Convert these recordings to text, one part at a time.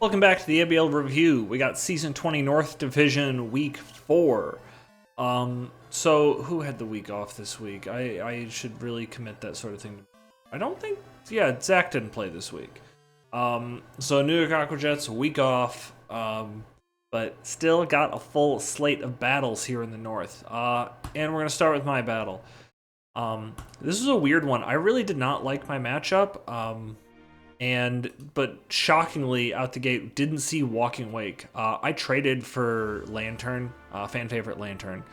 Welcome back to the ABL review. We got Season 20 North Division Week 4. So who had the week off this week? I should really commit that sort of thing. I don't think, yeah, Zach didn't play this week. So New York Aqua Jets, week off, but still got a full slate of battles here in the North. And we're going to start with my battle. This is a weird one. I really did not like my matchup. But shockingly out the gate didn't see Walking Wake. I traded for Lantern, fan favorite Lantern,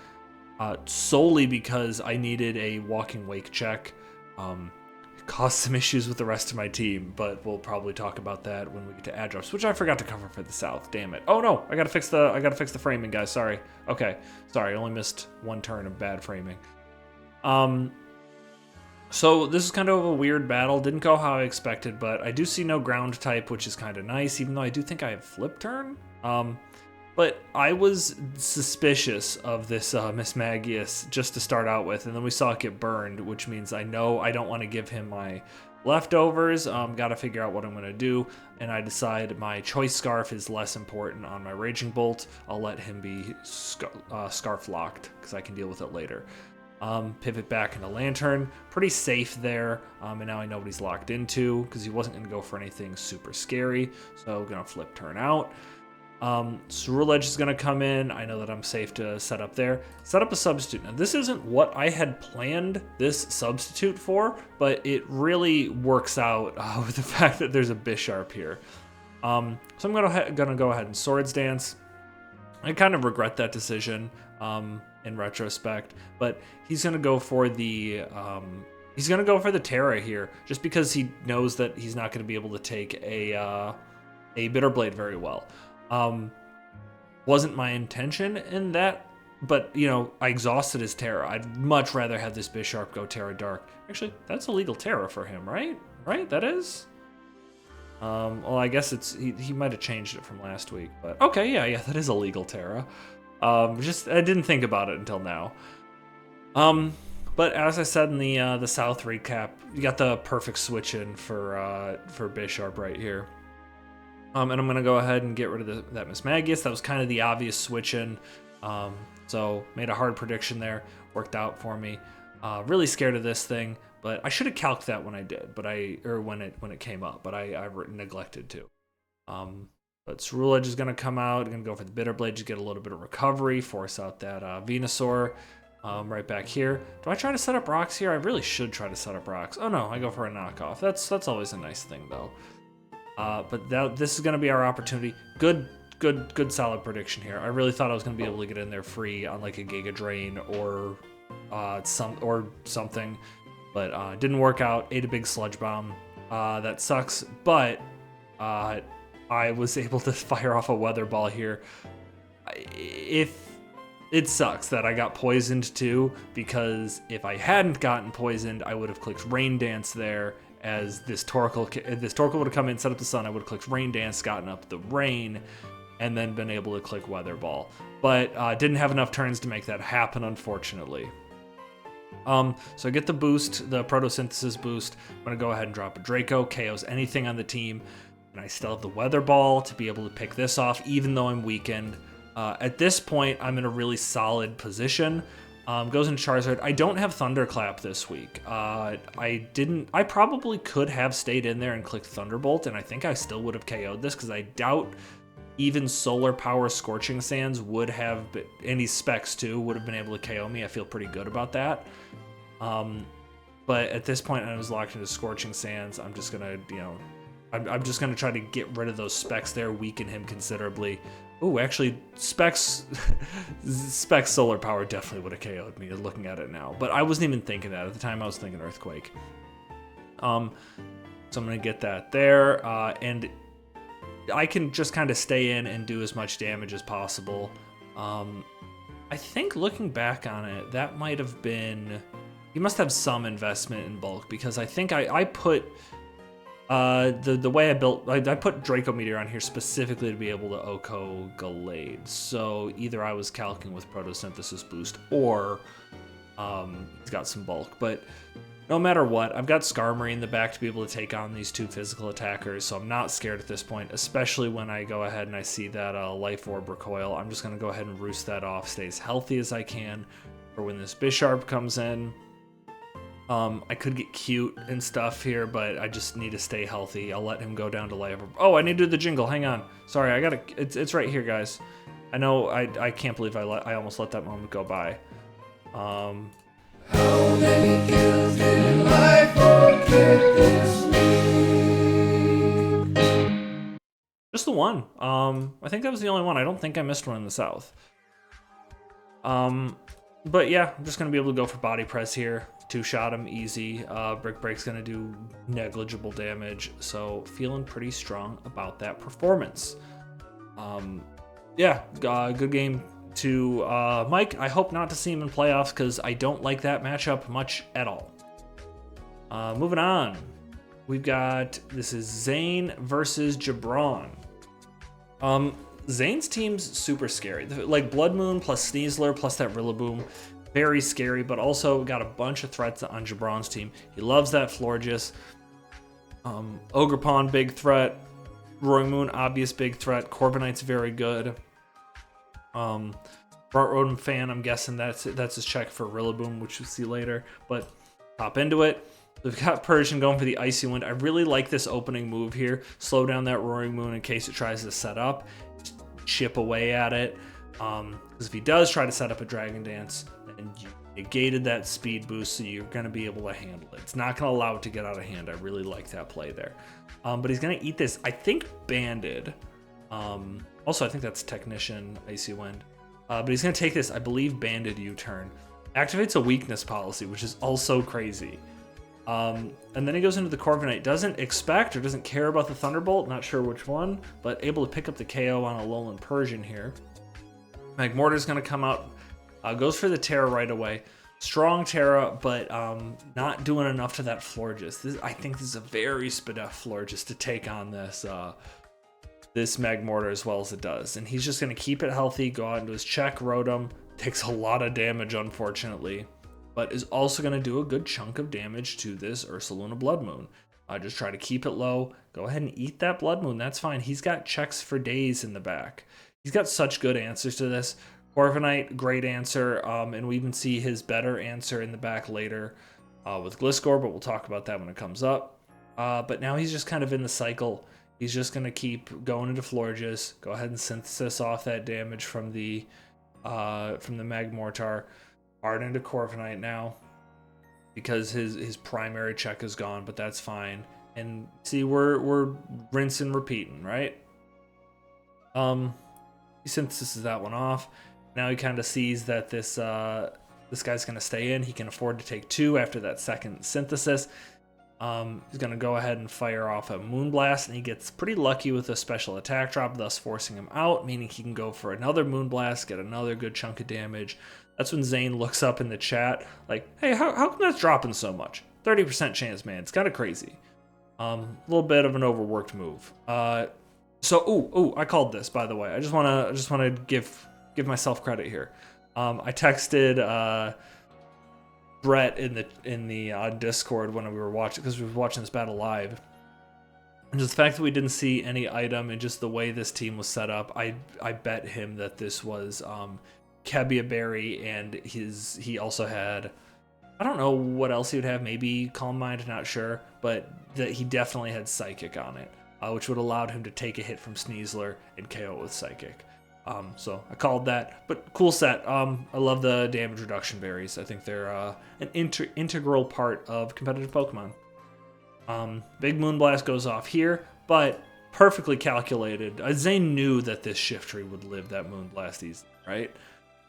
solely because I needed a Walking Wake check. It caused some issues with the rest of my team, but we'll probably talk about that when we get to ad drops, which I forgot to cover for the South. Damn it! Oh no, I gotta fix the framing, guys. Sorry. Okay, sorry. I only missed one turn of bad framing. So this is kind of a weird battle. Didn't go how I expected, but I do see no ground type, which is kind of nice, even though I do think I have flip turn. But I was suspicious of this Miss Magius just to start out with, and then we saw it get burned, which means I know I don't want to give him my leftovers. Got to figure out what I'm going to do, and I decide my Choice Scarf is less important on my Raging Bolt. I'll let him be Scarf locked, because I can deal with it later. Pivot back into Lantern, pretty safe there, and now I know what he's locked into because he wasn't going to go for anything super scary, so I'm going to flip turn out. Ceruledge Edge is going to come in. I know that I'm safe to set up there. Set up a substitute. Now this isn't what I had planned this substitute for, but it really works out with the fact that there's a Bisharp here. So I'm gonna go ahead and Swords Dance. I kind of regret that decision in retrospect, but he's gonna go for the Terra here, just because he knows that he's not gonna be able to take a Bitter Blade very well. Wasn't my intention in that, but you know, I exhausted his Terra. I'd much rather have this Bisharp go Terra Dark. Actually, that's a legal Terra for him, right? Right, that is. Well, I guess he might have changed it from last week, but okay, yeah, that is a legal Terra. Just I didn't think about it until now. But as I said in the South recap, you got the perfect switch in for Bisharp right here. And I'm gonna go ahead and get rid of that Miss Magius. That was kind of the obvious switch in. So made a hard prediction there, worked out for me. Really scared of this thing, but I should have calced that when I did, when it came up, but I neglected to. But Ceruledge Edge is going to come out. I'm going to go for the Bitter Blade to get a little bit of recovery, force out that Venusaur right back here. Do I try to set up rocks here? I really should try to set up rocks. Oh no, I go for a knockoff. That's always a nice thing though. But this is going to be our opportunity. Good solid prediction here. I really thought I was going to be able to get in there free on like a Giga Drain or something, but didn't work out. Ate a big Sludge Bomb. That sucks, but I was able to fire off a Weather Ball here. If it sucks that I got poisoned too, because if I hadn't gotten poisoned, I would have clicked Rain Dance there. As this Torkoal would have come in, set up the Sun, I would have clicked Rain Dance, gotten up the Rain, and then been able to click Weather Ball. But didn't have enough turns to make that happen, unfortunately. So I get the boost, the Photosynthesis boost. I'm going to go ahead and drop a Draco, KOs anything on the team. And I still have the Weather Ball to be able to pick this off, even though I'm weakened. At this point, I'm in a really solid position. Goes into Charizard. I don't have Thunderclap this week. I probably could have stayed in there and clicked Thunderbolt, and I think I still would have KO'd this, because I doubt even Solar Power Scorching Sands would have, any Specs too, would have been able to KO me. I feel pretty good about that. But at this point, I was locked into Scorching Sands. I'm just gonna, I'm just gonna try to get rid of those Specs there, weaken him considerably. Ooh, actually, Specs Solar Power definitely would have KO'd me, looking at it now. But I wasn't even thinking that. At the time, I was thinking Earthquake. So I'm gonna get that there, and I can just kind of stay in and do as much damage as possible. I think looking back on it, that might have been... He must have some investment in bulk, because I think I put... the way I put Draco Meteor on here specifically to be able to Oko Gallade. So either I was calcing with Photosynthesis boost, or he's got some bulk. But no matter what, I've got Skarmory in the back to be able to take on these 2 physical attackers, so I'm not scared at this point, especially when I go ahead and I see that Life Orb recoil. I'm just going to go ahead and roost that off, stay as healthy as I can for when this Bisharp comes in. I could get cute and stuff here, but I just need to stay healthy. I'll let him go down to Life Orb. Oh, I need to do the jingle. Hang on. Sorry, I gotta. It's right here, guys. I know. I can't believe I almost let that moment go by. How many kills did Life Orb get this week? Just the one. I think that was the only one. I don't think I missed one in the south. But yeah, I'm just gonna be able to go for body press here. 2-shot him easy. Brick Break's gonna do negligible damage, so feeling pretty strong about that performance. Yeah, good game to Mike. I hope not to see him in playoffs because I don't like that matchup much at all. Moving on, we've got, this is Zane versus Jabron. Zane's team's super scary. Like Blood Moon plus Sneasler plus that Rillaboom, very scary, but also got a bunch of threats on Jabron's team. He loves that Florges. Ogerpon, big threat. Roaring Moon, obvious big threat. Corviknight's very good. Bart Rotom fan, I'm guessing that's his check for Rillaboom, which we'll see later. But hop into it. We've got Persian going for the Icy Wind. I really like this opening move here. Slow down that Roaring Moon in case it tries to set up. Just chip away at it. Because if he does try to set up a Dragon Dance, then you negated that speed boost, so you're going to be able to handle it. It's not going to allow it to get out of hand. I really like that play there. But he's going to eat this, I think, Banded. Also, I think that's Technician, Icy Wind. But he's going to take this, I believe, Banded U-turn. Activates a weakness policy, which is also crazy. And then he goes into the Corviknight. Doesn't expect or doesn't care about the Thunderbolt. Not sure which one, but able to pick up the KO on a Alolan Persian here. Magmortar's going to come out. Goes for the Terra right away. Strong Terra, but not doing enough to that Florges. I think this is a very Spadef Florges to take on this this Magmortar as well as it does. And he's just going to keep it healthy, go out into his check, Rotom. Takes a lot of damage, unfortunately, but is also going to do a good chunk of damage to this Ursaluna Blood Moon. Just try to keep it low. Go ahead and eat that Blood Moon. That's fine. He's got checks for days in the back. He's got such good answers to this. Corviknight, great answer, and we even see his better answer in the back later with Gliscor, but we'll talk about that when it comes up. But now he's just kind of in the cycle. He's just going to keep going into Florges. Go ahead and synthesis off that damage from the Magmortar. Hard into Corviknight now because his primary check is gone, but that's fine. And see, we're rinsing, repeating, right? He synthesis that one off. Now he kind of sees that this guy's going to stay in. He can afford to take 2 after that second synthesis. He's going to go ahead and fire off a Moonblast, and he gets pretty lucky with a special attack drop, thus forcing him out, meaning he can go for another Moonblast, get another good chunk of damage. That's when Zane looks up in the chat like, hey, how come that's dropping so much? 30% chance, man. It's kind of crazy. A little bit of an overworked move. So, I called this, by the way. I just want to give myself credit here. I texted Brett in the Discord when we were watching, because we were watching this battle live. And just the fact that we didn't see any item and just the way this team was set up, I bet him that this was Kebia Berry, and he also had, I don't know what else he would have, maybe Calm Mind, not sure, but that he definitely had Psychic on it, which would allowed him to take a hit from Sneasler and KO with Psychic. So I called that, but cool set. I love the damage reduction berries. I think they're an integral part of competitive Pokemon. Big Moonblast goes off here, but perfectly calculated. Zane knew that this Shiftry would live that Moonblast easily, right?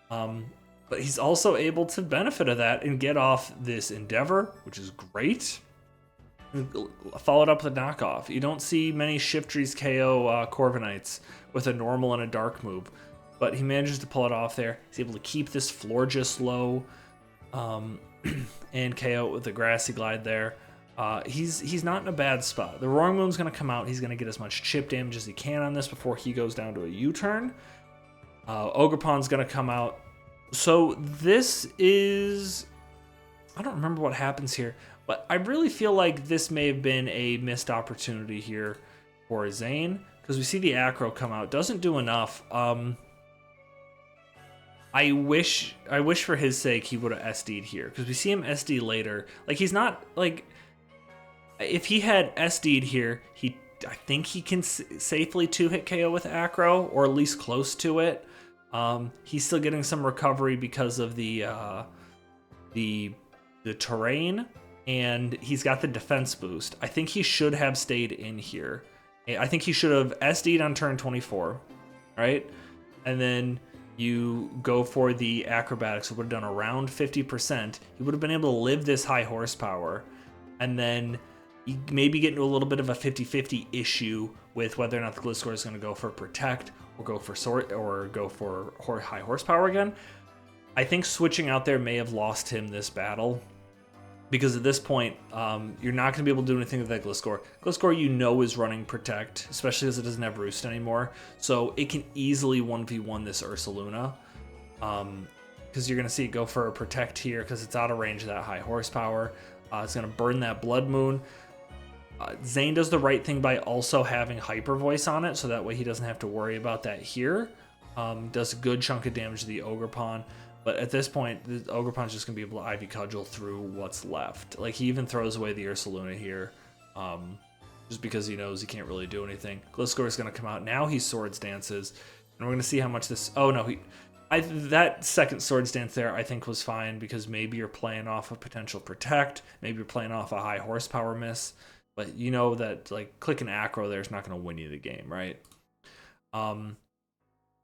But he's also able to benefit of that and get off this Endeavor, which is great. Followed up with a knockoff. You don't see many Shiftrys KO Corviknights with a normal and a dark move, but he manages to pull it off there. He's able to keep this Florges low and KO with the Grassy Glide there. He's not in a bad spot. The Roaring Moon's going to come out. He's going to get as much chip damage as he can on this before he goes down to a U-turn. Ogerpon's going to come out. So this is, I don't remember what happens here. But I really feel like this may have been a missed opportunity here for Zane, because we see the acro come out. Doesn't do enough. I wish for his sake he would have SD'd here, because we see him SD later. Like, he's not, like, if he had SD'd here, I think he can safely 2-hit KO with acro, or at least close to it. He's still getting some recovery because of the terrain, and he's got the defense boost. I think he should have stayed in here. I think he should have SD'd on turn 24, right? And then you go for the acrobatics. It would have done around 50%. He would have been able to live this high horsepower, and then you maybe get into a little bit of a 50-50 issue with whether or not the Gliscor is going to go for protect or go for sword or go for high horsepower again. I think switching out there may have lost him this battle, because at this point, you're not going to be able to do anything with that Gliscor. Gliscor, you know, is running protect, especially as it doesn't have roost anymore, so it can easily 1v1 this Ursaluna, because you're going to see it go for a protect here because it's out of range of that high horsepower. It's going to burn that Blood Moon. Zane does the right thing by also having Hyper Voice on it, so that way he doesn't have to worry about that here. Does a good chunk of damage to the Ogerpon. But at this point, the Ogerpon's just going to be able to Ivy Cudgel through what's left. Like, he even throws away the Ursaluna here, just because he knows he can't really do anything. Gliscor is going to come out. Now he Swords Dances, and we're going to see how much this... Oh, no, that second Swords Dance there, I think, was fine, because maybe you're playing off a potential Protect, maybe you're playing off a high horsepower miss, but you know that, like, clicking acro there is not going to win you the game, right?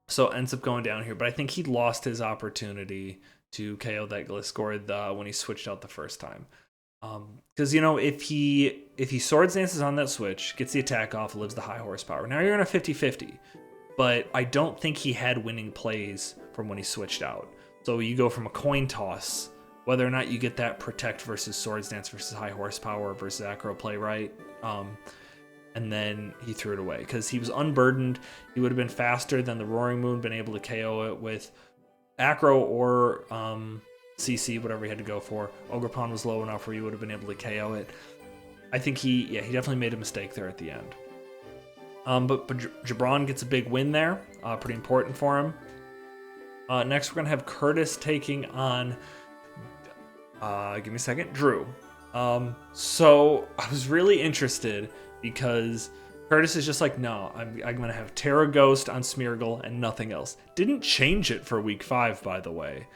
So it ends up going down here, but I think he lost his opportunity to KO that Gliscor when he switched out the first time. Because, you know, if he Swords Dances on that switch, gets the attack off, lives the high horsepower, now you're in a 50-50. But I don't think he had winning plays from when he switched out. So you go from a coin toss, whether or not you get that Protect versus Swords Dance versus high horsepower versus acro play right. And then he threw it away because he was unburdened. He would have been faster than the Roaring Moon, been able to KO it with acro or CC, whatever he had to go for. Ogerpon was low enough where he would have been able to KO it. I think he definitely made a mistake there at the end. But Jabron gets a big win there, pretty important for him. Next, we're gonna have Curtis taking on, give me a second, Drew. So I was really interested, because Curtis is just like, no, I'm going to have Terra Ghost on Smeargle and nothing else. Didn't change it for week 5, by the way.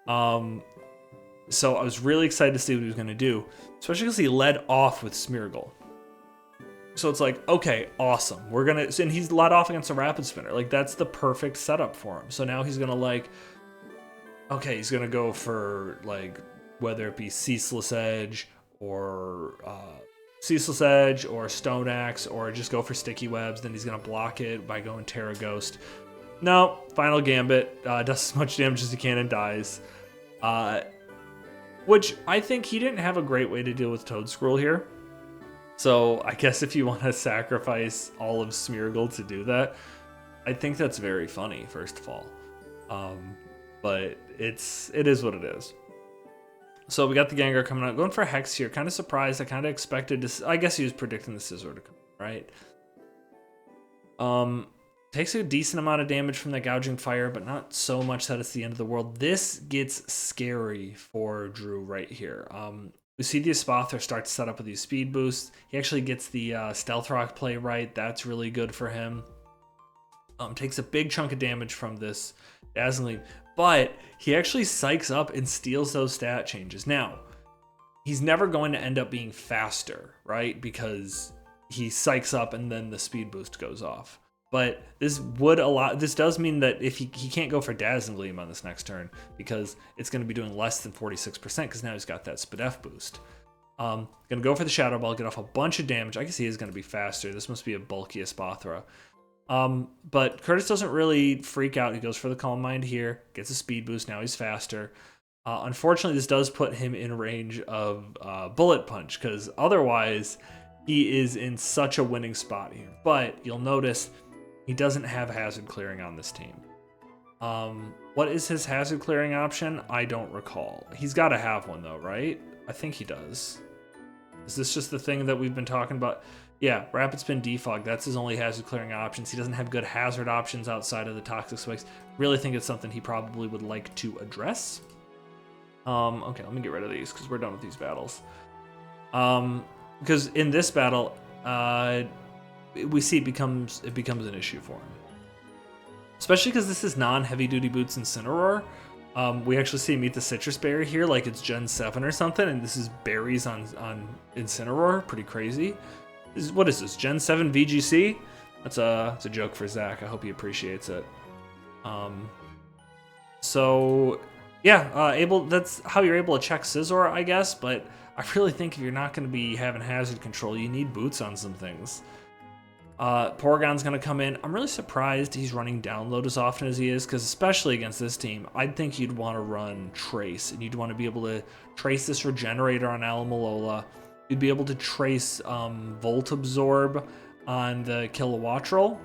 So I was really excited to see what he was going to do, especially because he led off with Smeargle. So it's like, okay, awesome. And he's led off against a Rapid Spinner. Like, that's the perfect setup for him. So now he's going to, like, okay, he's going to go for, like, whether it be Ceaseless Edge or Stone Axe, or just go for Sticky Webs. Then he's going to block it by going Terra Ghost. No, Final Gambit, does as much damage as he can and dies. Which I think he didn't have a great way to deal with Toadscruel here. So I guess if you want to sacrifice all of Smeargle to do that, I think that's very funny, first of all. But it is what it is. So we got the Gengar coming out, going for a Hex here. Kind of surprised. I kind of expected to... I guess he was predicting the Scizor to come, right? Takes a decent amount of damage from the Gouging Fire, but not so much that it's the end of the world. This gets scary for Drew right here. We see the Espathra start to set up with these speed boosts. He actually gets the Stealth Rock play right. That's really good for him. Takes a big chunk of damage from this Dazzling, but he actually psychs up and steals those stat changes. Now, he's never going to end up being faster, right? Because he psychs up and then the speed boost goes off. But this does mean that if he can't go for Dazzling Gleam on this next turn, because it's going to be doing less than 46%, because now he's got that Spadef boost. Gonna go for the Shadow Ball, get off a bunch of damage. I guess he is going to be faster. This must be a bulky Espathra. But Curtis doesn't really freak out. He goes for the Calm Mind here, gets a speed boost. Now he's faster. Unfortunately, this does put him in range of Bullet Punch, because otherwise he is in such a winning spot here. But you'll notice he doesn't have Hazard Clearing on this team. What is his Hazard Clearing option? I don't recall. He's got to have one, though, right? I think he does. Is this just the thing that we've been talking about? Yeah, Rapid Spin Defog, that's his only hazard clearing options. He doesn't have good hazard options outside of the Toxic Spikes. Really think it's something he probably would like to address. Okay, let me get rid of these because we're done with these battles. Because in this battle, we see it becomes an issue for him. Especially because this is non-heavy duty boots Incineroar. We actually see him eat the citrus berry here like it's Gen 7 or something, and this is berries on Incineroar. Pretty crazy. What is this, Gen 7 VGC? That's a joke for Zach. I hope he appreciates it. So yeah, that's how you're able to check Scizor, I guess, but I really think if you're not going to be having hazard control, you need boots on some things. Porygon's going to come in. I'm really surprised he's running download as often as he is, because especially against this team, I'd think you'd want to run Trace, and you'd want to be able to trace this Regenerator on Alamalola. You'd be able to trace Volt Absorb on the Kilowattrel,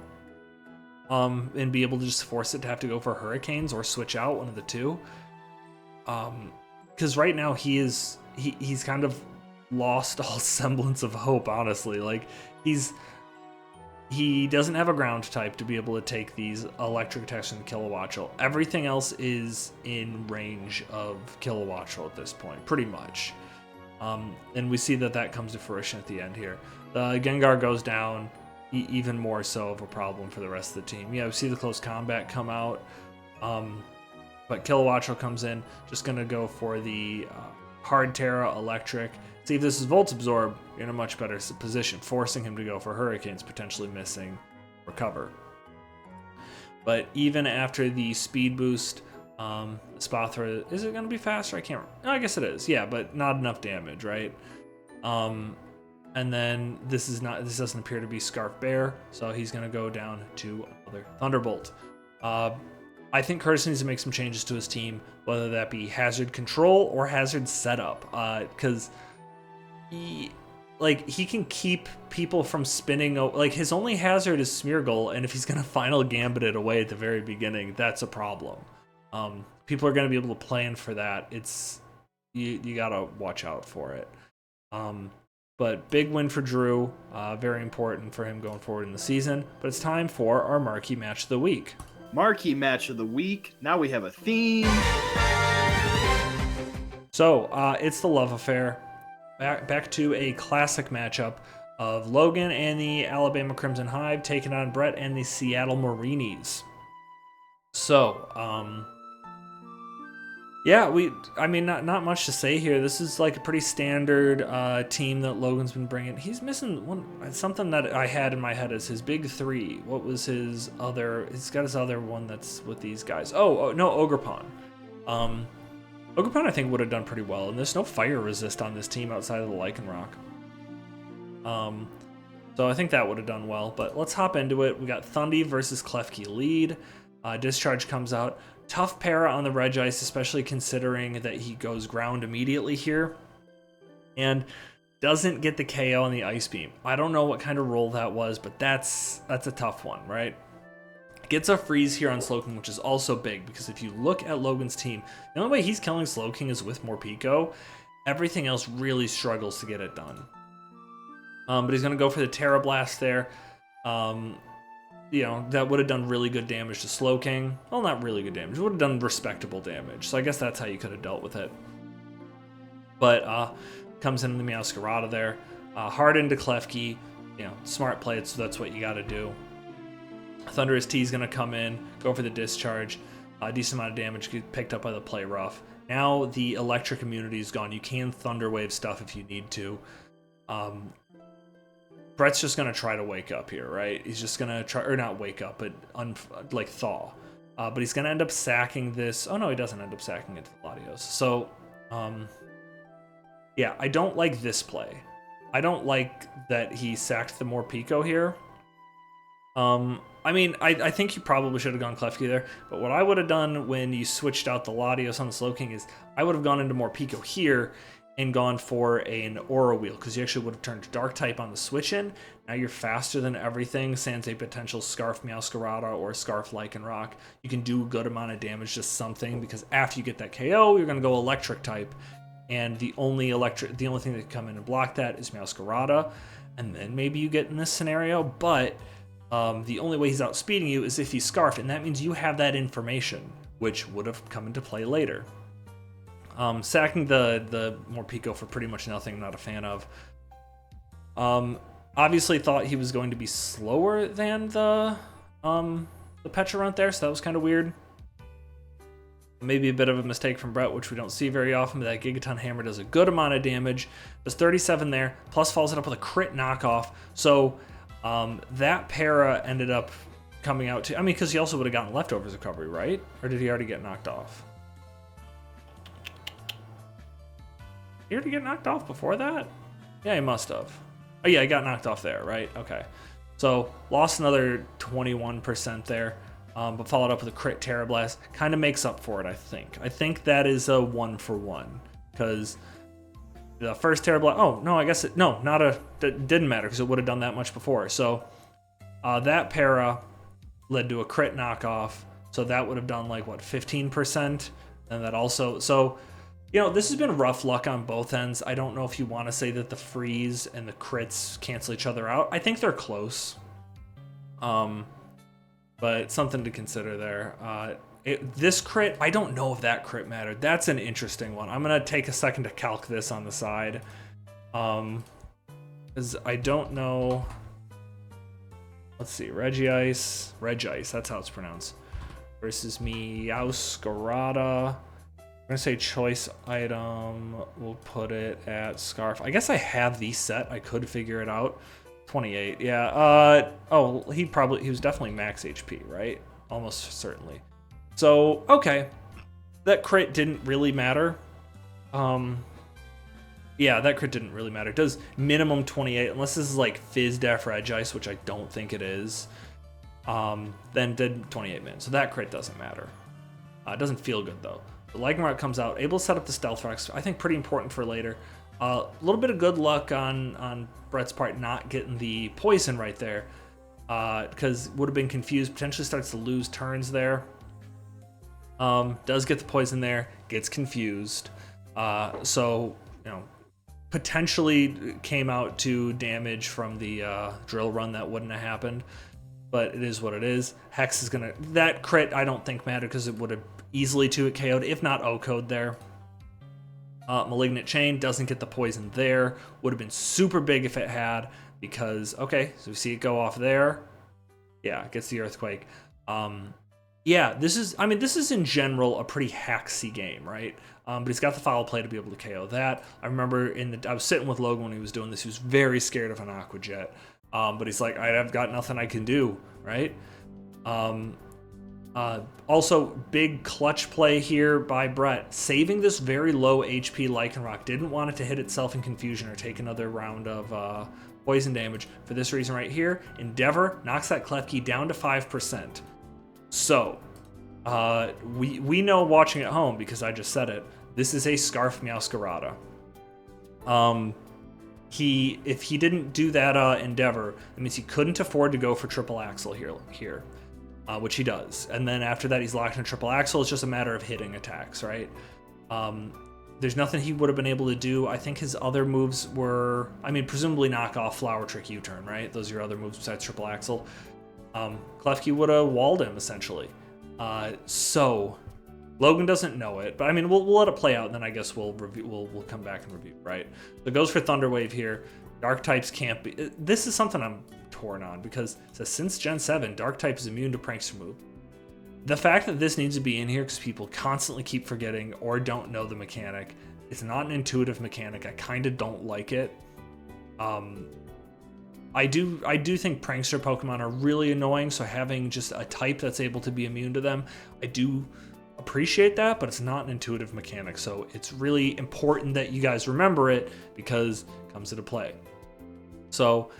and be able to just force it to have to go for Hurricanes or switch out, one of the two. Because right now he's kind of lost all semblance of hope, honestly. Like, he doesn't have a ground type to be able to take these electric attacks from the Kilowattrel. Everything else is in range of Kilowattrel at this point, pretty much. And we see that comes to fruition at the end here. The Gengar goes down, even more so of a problem for the rest of the team. Yeah, we see the close combat come out, but Kilowattrel comes in, just going to go for the Hard Terra Electric. See, if this is Volt Absorb, you're in a much better position, forcing him to go for Hurricanes, potentially missing Recover. But even after the speed boost, Spathra, is it going to be faster? I guess it is. Yeah, but not enough damage, right? And then this doesn't appear to be Scarf Bear, so he's going to go down to another Thunderbolt. I think Curtis needs to make some changes to his team, whether that be hazard control or hazard setup, because he can keep people from spinning. Like, his only hazard is Smeargle, and if he's gonna Final Gambit it away at the very beginning, that's a problem. People are gonna be able to plan for that. You gotta watch out for it. But big win for Drew, very important for him going forward in the season. But it's time for our marquee match of the week. Marquee match of the week. Now we have a theme. So it's the love affair. Back to a classic matchup of Logan and the Alabama Crimson Hive taking on Brett and the Seattle Marinis. So, yeah, not much to say here. This is like a pretty standard team that Logan's been bringing. He's missing something that I had in my head as his big three. What was his other? He's got his other one that's with these guys. Oh no, Ogerpon. Ogerpon, I think, would have done pretty well, and there's no fire resist on this team outside of the Lycanroc. So I think that would have done well, but let's hop into it. We got Thundy versus Klefki lead. Discharge comes out. Tough para on the Regice, especially considering that he goes ground immediately here, and doesn't get the KO on the Ice Beam. I don't know what kind of roll that was, but that's a tough one, right? Gets a freeze here on Slowking, which is also big, because if you look at Logan's team, the only way he's killing Slowking is with Morpeko. Everything else really struggles to get it done. But he's going to go for the Terra Blast there. That would have done really good damage to Slowking. Well, not really good damage. It would have done respectable damage. So I guess that's how you could have dealt with it. But comes in the Meowscarada there. Hard into Klefki. Smart play, so that's what you got to do. Thunderous T is going to come in, go for the discharge. A decent amount of damage picked up by the Play Rough. Now the electric immunity is gone. You can Thunder Wave stuff if you need to. Brett's just going to try to wake up here, right? He's just going to try, or not wake up, but thaw. But he's going to end up sacking this. Oh no, he doesn't end up sacking it to the Latios. So, yeah, I don't like this play. I don't like that he sacked the Morpeko here. I think you probably should have gone Klefki there, but what I would have done when you switched out the Latios on the Slowking is I would have gone into Morpeko here and gone for an Aura Wheel, because you actually would have turned Dark type on the switch in. Now you're faster than everything, sans a potential Scarf Meowscarada or Scarf Lycanroc. You can do a good amount of damage to something, because after you get that KO, you're going to go Electric type, and the only thing that can come in and block that is Masquerada, and then maybe you get in this scenario, but the only way he's outspeeding you is if he's Scarf, and that means you have that information, which would have come into play later. Sacking the Morpeko for pretty much nothing, not a fan of. Obviously thought he was going to be slower than the Pecharunt there, so that was kind of weird. Maybe a bit of a mistake from Brett, which we don't see very often, but that Gigaton Hammer does a good amount of damage. Does 37 there, plus follows it up with a crit knockoff. So that para ended up coming out to, I mean, because he also would have gotten leftovers recovery, right? Or did he already get knocked off? He already get knocked off before that? Yeah, he must have. Oh yeah, he got knocked off there, right? Okay. So lost another 21% there. But followed up with a crit Terra Blast, kind of makes up for it, I think. I think that is a 1-for-1, because the first Terra Blast, oh, no, I guess it, no, it didn't matter, because it would have done that much before. So that para led to a crit knockoff, so that would have done like, what, 15%? And that also, so, you know, this has been rough luck on both ends. I don't know if you want to say that the freeze and the crits cancel each other out. I think they're close. But something to consider there. This crit, I don't know if that crit mattered. That's an interesting one. I'm going to take a second to calc this on the side. Because I don't know. Let's see. Regice, that's how it's pronounced. Versus Meowscarada. I'm going to say choice item. We'll put it at Scarf. I guess I have these set. I could figure it out. 28, yeah. Oh, he was definitely max HP, right? Almost certainly. So, okay. That crit didn't really matter. Yeah, that crit didn't really matter. It does minimum 28, unless this is like Fizz Def Regice, which I don't think it is. Then did 28 min. So that crit doesn't matter. It doesn't feel good though. The Lycanroc comes out, able to set up the Stealth Rocks. I think pretty important for later. A little bit of good luck on Brett's part not getting the poison right there, because would have been confused, potentially starts to lose turns there. Does get the poison there, gets confused. So, you know, potentially came out to damage from the drill run that wouldn't have happened, but it is what it is. Hex is gonna, that crit I don't think mattered because it would have easily 2-hit KO'd, if not O-code there. Malignant Chain doesn't get the poison there. Would have been super big if it had, because, okay, so we see it go off there. Yeah, it gets the Earthquake. Yeah, this is in general a pretty hacksy game, right? But he's got the Foul Play to be able to KO that. I remember I was sitting with Logan when he was doing this. He was very scared of an Aqua Jet. But he's like, I've got nothing I can do, right? Also, big clutch play here by Brett. Saving this very low HP Lycanroc. Didn't want it to hit itself in confusion or take another round of poison damage. For this reason right here, Endeavor knocks that Klefki down to 5%. So, we know watching at home, because I just said it, this is a Scarf Meowscarada. If he didn't do that Endeavor, that means he couldn't afford to go for triple axle here. Which he does. And then after that, he's locked in triple axle. It's just a matter of hitting attacks, right? There's nothing he would have been able to do. I think his other moves were, I mean, presumably knock off Flower Trick U-turn, right? Those are your other moves besides triple axle. Klefki would have walled him, essentially. So Logan doesn't know it, but I mean, we'll let it play out, and then I guess we'll come back and review, right? So it goes for Thunder Wave here. Dark types can't be. This is something I'm torn on, because it says since Gen 7, Dark type is immune to Prankster move. The fact that this needs to be in here because people constantly keep forgetting or don't know the mechanic. It's not an intuitive mechanic. I kind of don't like it. I do think Prankster Pokemon are really annoying, so having just a type that's able to be immune to them, I do appreciate that, but it's not an intuitive mechanic, so it's really important that you guys remember it, because it comes into play. So,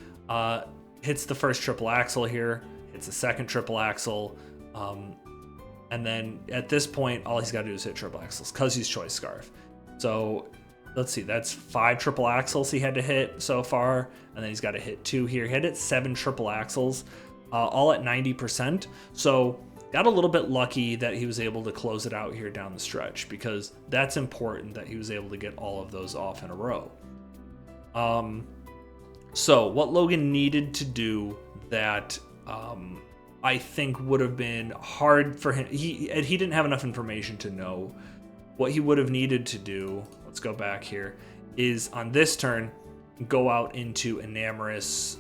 hits the first triple axle here, hits the second triple axle, and then at this point, all he's got to do is hit triple axles, because he's Choice Scarf. So, let's see, that's 5 triple axles he had to hit so far, and then he's got to hit 2 here. He had hit 7 triple axles, all at 90%. So got a little bit lucky that he was able to close it out here down the stretch, because that's important that he was able to get all of those off in a row. So what Logan needed to do that I think would have been hard for him, he didn't have enough information to know what he would have needed to do. Let's go back here. Is on this turn, go out into Enamorous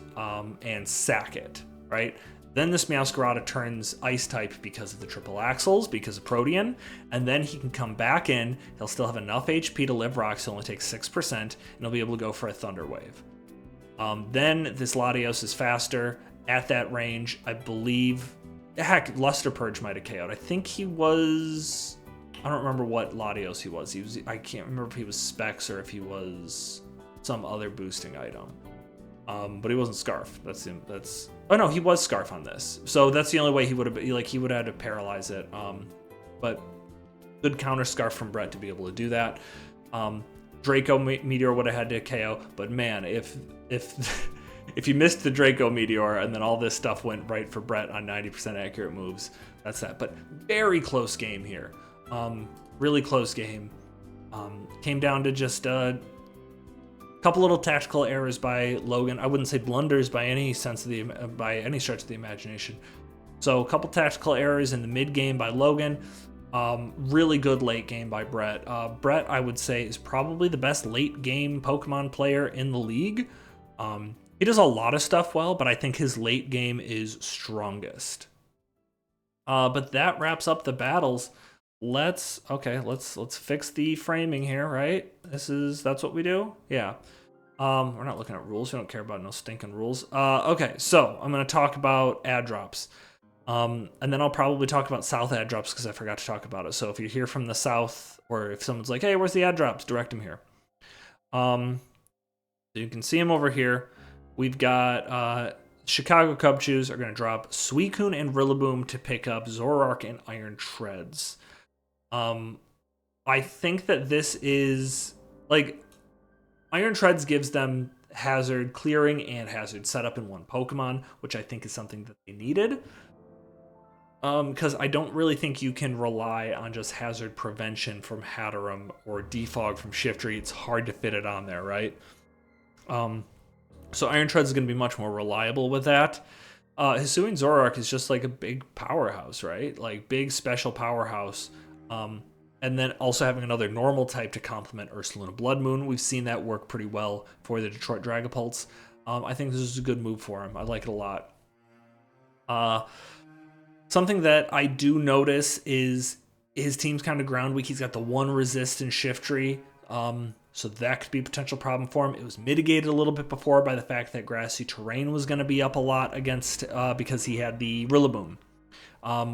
and sack it, right? Then this Meowscarada turns Ice type because of the triple axles, because of Protean, and then he can come back in. He'll still have enough HP to live rocks. He'll only take 6%, and he'll be able to go for a Thunder Wave. Then this Latios is faster at that range. I believe, heck, Luster Purge might have KO'd. I think he was, I don't remember what Latios he was. I can't remember if he was Specs or if he was some other boosting item. But he wasn't Scarf. Oh no, he was Scarf on this. So that's the only way he would have, like, he would have had to paralyze it. But good counter Scarf from Brett to be able to do that. Draco Meteor would have had to KO, but man, if you missed the Draco Meteor and then all this stuff went right for Brett on 90% accurate moves, that's that. But very close game here. Really close game. Came down to just couple little tactical errors by Logan. I wouldn't say blunders by any stretch of the imagination. So a couple tactical errors in the mid game by Logan. Really good late game by Brett. Brett, I would say, is probably the best late game Pokemon player in the league. He does a lot of stuff well, but I think his late game is strongest. But that wraps up the battles. Let's fix the framing here, right? That's what we do? Yeah. We're not looking at rules. We don't care about no stinking rules. Okay, so I'm going to talk about ad drops. And then I'll probably talk about South ad drops because I forgot to talk about it. So if you're here from the South, or if someone's like, hey, where's the ad drops? Direct them here. So you can see them over here. We've got Chicago Cub Chews are going to drop Suicune and Rillaboom to pick up Zoroark and Iron Treads. I think that this is, like, Iron Treads gives them hazard clearing and hazard setup in one Pokemon, which I think is something that they needed. Because I don't really think you can rely on just hazard prevention from Hatterene or Defog from Shiftry. It's hard to fit it on there, right? So Iron Treads is going to be much more reliable with that. Hisuian Zoroark is just like a big powerhouse, right? Like, big special powerhouse. And then also having another normal type to complement Ursaluna Blood Moon. We've seen that work pretty well for the Detroit Dragapults. I think this is a good move for him. I like it a lot. Something that I do notice is his team's kind of ground weak. He's got the one resist in Shiftry. So that could be a potential problem for him. It was mitigated a little bit before by the fact that grassy terrain was going to be up a lot against because he had the Rillaboom.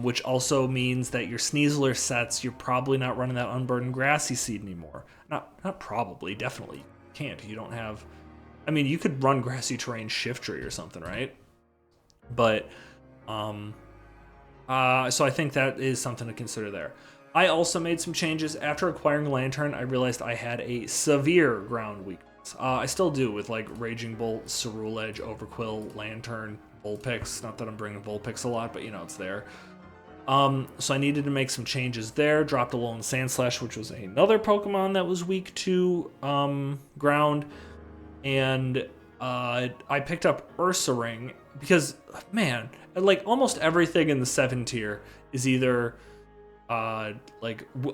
Which also means that your Sneasler sets, you're probably not running that Unburdened Grassy Seed anymore. Not probably, definitely. You can't. You don't have... I mean, you could run Grassy Terrain Shiftry or something, right? But, so I think that is something to consider there. I also made some changes. After acquiring Lantern, I realized I had a severe ground weakness. I still do with, like, Raging Bolt, Ceruledge, Overquill, Lantern, Vulpix. Not that I'm bringing Vulpix a lot, but, you know, it's there. So I needed to make some changes there. Dropped Alolan Sandslash, which was another Pokemon that was weak to ground. And I picked up Ursaring because, man, like, almost everything in the 7 tier is either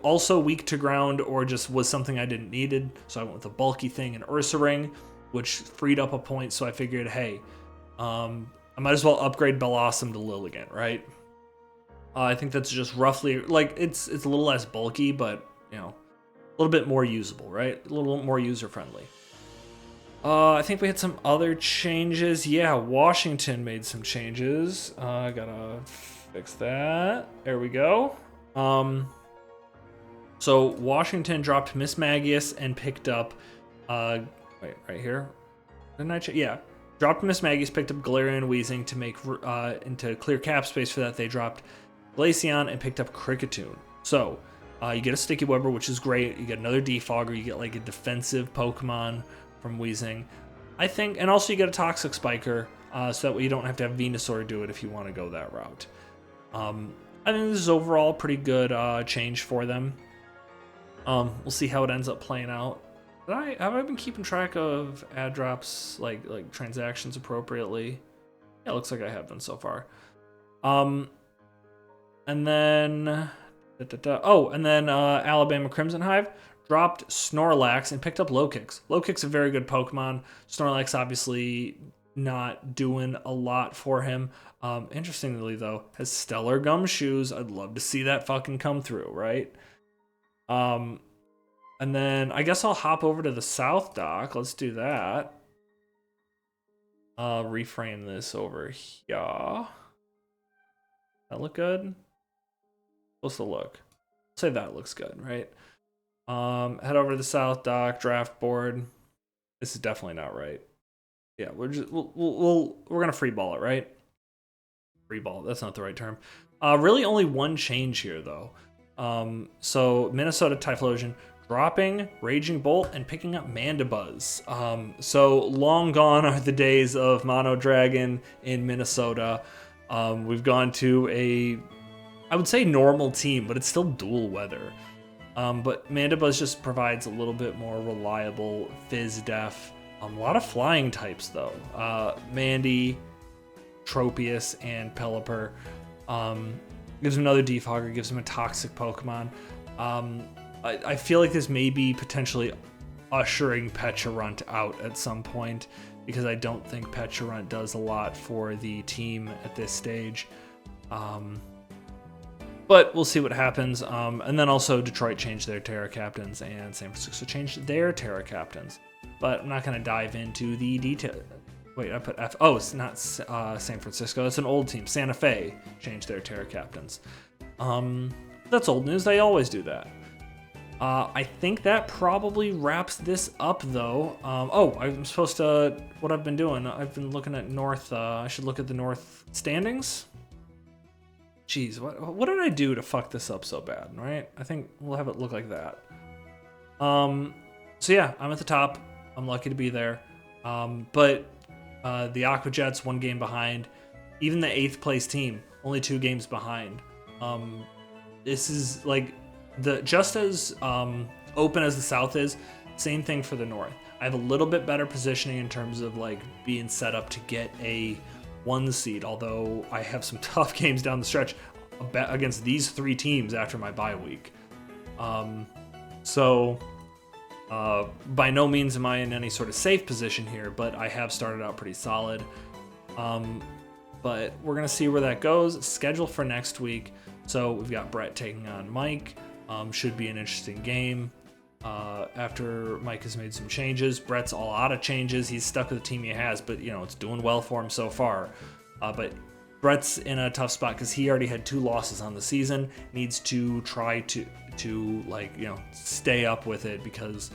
also weak to ground or just was something I didn't needed. So I went with a bulky thing in Ursaring, which freed up a point. So I figured, hey, I might as well upgrade Bellossom to Lilligant, right? I think that's just roughly, like, it's a little less bulky, but, you know, a little bit more usable, right? A little more user-friendly. I think we had some other changes. Yeah, Washington made some changes. I gotta fix that. There we go. So Washington dropped Miss Magius and picked up, wait, right here? Didn't I check? Yeah. Dropped Miss Maggie's, picked up Galarian and Weezing to make into clear cap space for that. They dropped Glaceon and picked up Kricketune. So you get a Sticky Webber, which is great. You get another Defogger. You get like a defensive Pokemon from Weezing, I think, and also you get a Toxic Spiker, so that way you don't have to have Venusaur do it if you want to go that route. I think this is overall pretty good change for them. We'll see how it ends up playing out. Have I been keeping track of ad drops, like transactions appropriately? Yeah, it looks like I have been so far. And then Alabama Crimson Hive dropped Snorlax and picked up Low-Kicks. Low-Kick's a very good Pokemon. Snorlax obviously not doing a lot for him. Interestingly though, has stellar gumshoes. I'd love to see that fucking come through, right? And then I guess I'll hop over to the South dock. Let's do that. Reframe this over here. That look good? Supposed to look. Say that looks good, right? Head over to the South dock, draft board. This is definitely not right. Yeah, we're gonna free ball it, right? Free ball. That's not the right term. Really, only one change here though. So Minnesota Typhlosion dropping Raging Bolt and picking up Mandibuzz. So long gone are the days of Mono Dragon in Minnesota. We've gone to I would say normal team, but it's still dual weather. But Mandibuzz just provides a little bit more reliable Fizz Def. A lot of flying types though. Mandy, Tropius, and Pelipper. Gives him another Defogger, gives him a toxic Pokemon. I feel like this may be potentially ushering Pecharunt out at some point, because I don't think Pecharunt does a lot for the team at this stage. But we'll see what happens. And then also Detroit changed their Terra Captains and San Francisco changed their Terra Captains. But I'm not going to dive into the detail. Wait, I put F. Oh, it's not San Francisco. It's an old team. Santa Fe changed their Terra Captains. That's old news. They always do that. I think that probably wraps this up, though. I'm supposed to... What I've been doing, I've been looking at North... I should look at the North standings. Jeez, what did I do to fuck this up so bad, right? I think we'll have it look like that. So yeah, I'm at the top. I'm lucky to be there. But the Aqua Jets, 1 game behind. Even the 8th place team, only 2 games behind. This is like just as open as the South is, same thing for the North. I have a little bit better positioning in terms of like being set up to get a 1 seed, although I have some tough games down the stretch against these 3 teams after my bye week. So by no means am I in any sort of safe position here, but I have started out pretty solid. But we're going to see where that goes. Schedule for next week. So we've got Brett taking on Mike. Should be an interesting game. After Mike has made some changes. Brett's all out of changes. He's stuck with the team he has, but it's doing well for him so far. But Brett's in a tough spot because he already had 2 losses on the season. Needs to try to stay up with it, because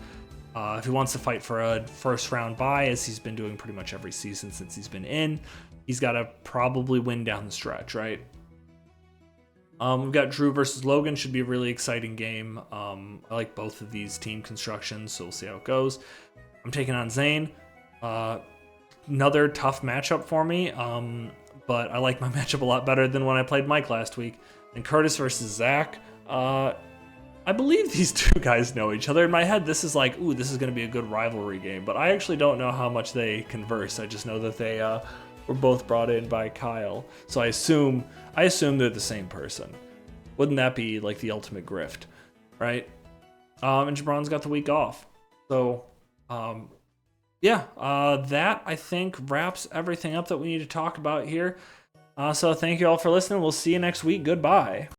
if he wants to fight for a first round bye, as he's been doing pretty much every season since he's been in, he's got to probably win down the stretch, right? We've got Drew versus Logan. Should be a really exciting game. I like both of these team constructions, so we'll see how it goes. I'm taking on Zane. Another tough matchup for me, but I like my matchup a lot better than when I played Mike last week. And Curtis versus Zach. I believe these 2 guys know each other. In my head, this is like, ooh, this is going to be a good rivalry game, but I actually don't know how much they converse. I just know that they were both brought in by Kyle, so I assume they're the same person. Wouldn't that be like the ultimate grift, right? And Jabron's got the week off, so that I think wraps everything up that we need to talk about here. So thank you all for listening. We'll see you next week. Goodbye.